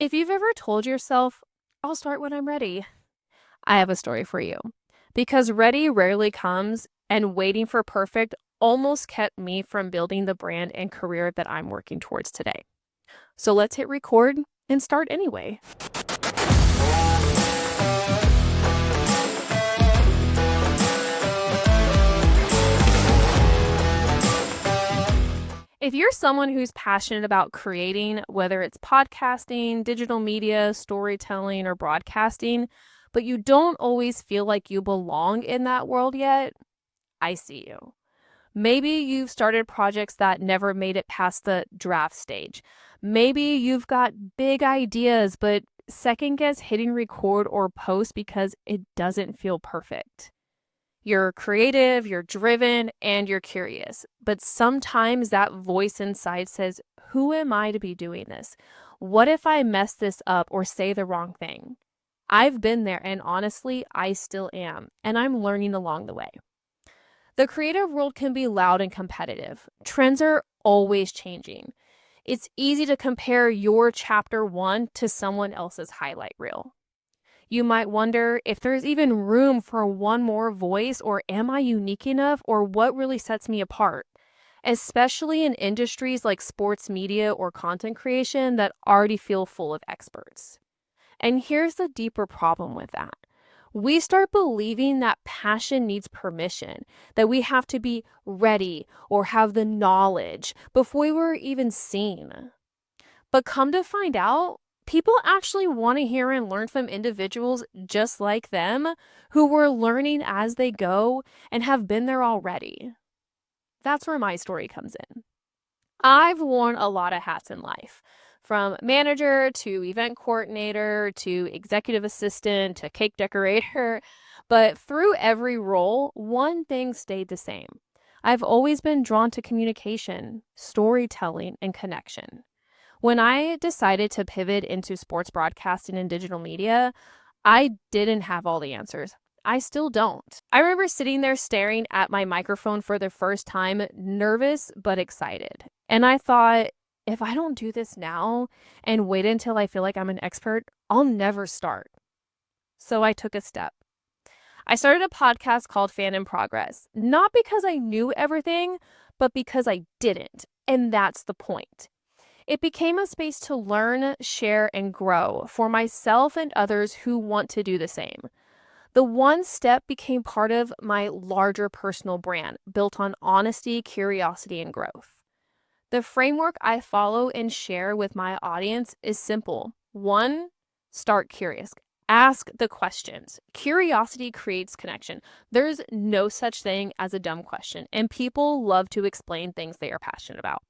If you've ever told yourself, I'll start when I'm ready, I have a story for you. Because ready rarely comes, and waiting for perfect almost kept me from building the brand and career that I'm working towards today. So let's hit record and start anyway. If you're someone who's passionate about creating, whether it's podcasting, digital media, storytelling, or broadcasting, but you don't always feel like you belong in that world yet, I see you. Maybe you've started projects that never made it past the draft stage. Maybe you've got big ideas, but second guess hitting record or post because it doesn't feel perfect. You're creative, you're driven, and you're curious. But sometimes that voice inside says, who am I to be doing this? What if I mess this up or say the wrong thing? I've been there, and honestly, I still am, and I'm learning along the way. The creative world can be loud and competitive. Trends are always changing. It's easy to compare your chapter 1 to someone else's highlight reel. You might wonder if there's even room for one more voice, or am I unique enough, or what really sets me apart? Especially in industries like sports media or content creation that already feel full of experts. And here's the deeper problem with that. We start believing that passion needs permission, that we have to be ready or have the knowledge before we're even seen. But come to find out, people actually want to hear and learn from individuals just like them who were learning as they go and have been there already. That's where my story comes in. I've worn a lot of hats in life, from manager to event coordinator to executive assistant to cake decorator. But through every role, one thing stayed the same. I've always been drawn to communication, storytelling, and connection. When I decided to pivot into sports broadcasting and digital media, I didn't have all the answers. I still don't. I remember sitting there staring at my microphone for the first time, nervous but excited. And I thought, if I don't do this now and wait until I feel like I'm an expert, I'll never start. So I took a step. I started a podcast called Faninprogress, not because I knew everything, but because I didn't. And that's the point. It became a space to learn, share, and grow for myself and others who want to do the same. The one step became part of my larger personal brand, built on honesty, curiosity, and growth. The framework I follow and share with my audience is simple. 1, start curious. Ask the questions. Curiosity creates connection. There's no such thing as a dumb question, and people love to explain things they are passionate about.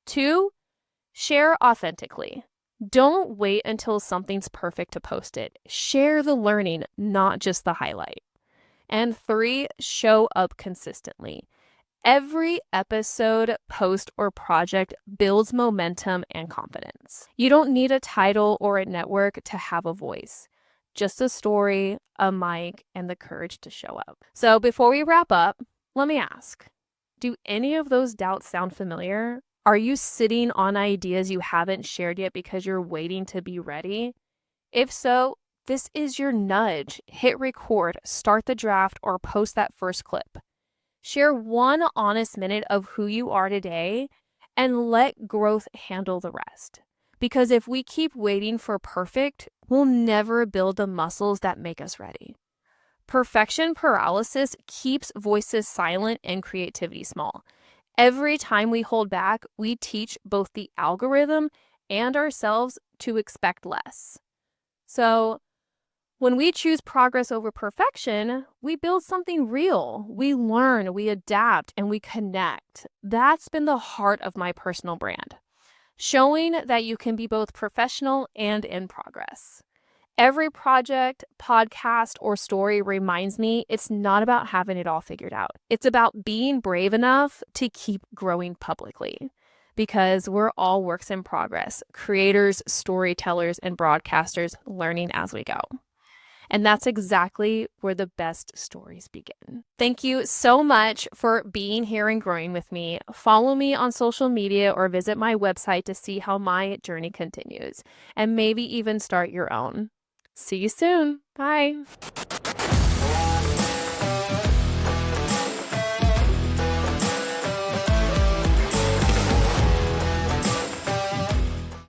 2, share authentically. Don't wait until something's perfect to post it. Share the learning, not just the highlight. And 3, show up consistently. Every episode, post, or project builds momentum and confidence. You don't need a title or a network to have a voice. Just a story, a mic, and the courage to show up. So before we wrap up, let me ask, do any of those doubts sound familiar? Are you sitting on ideas you haven't shared yet because you're waiting to be ready? If so, this is your nudge. Hit record, start the draft, or post that first clip. Share one honest minute of who you are today and let growth handle the rest. Because if we keep waiting for perfect, we'll never build the muscles that make us ready. Perfection paralysis keeps voices silent and creativity small. Every time we hold back, we teach both the algorithm and ourselves to expect less. So, when we choose progress over perfection, we build something real. We learn, we adapt, and we connect. That's been the heart of my personal brand, showing that you can be both professional and in progress. Every project, podcast, or story reminds me it's not about having it all figured out. It's about being brave enough to keep growing publicly, because we're all works in progress, creators, storytellers, and broadcasters learning as we go. And that's exactly where the best stories begin. Thank you so much for being here and growing with me. Follow me on social media or visit my website to see how my journey continues, and maybe even start your own. See you soon. Bye.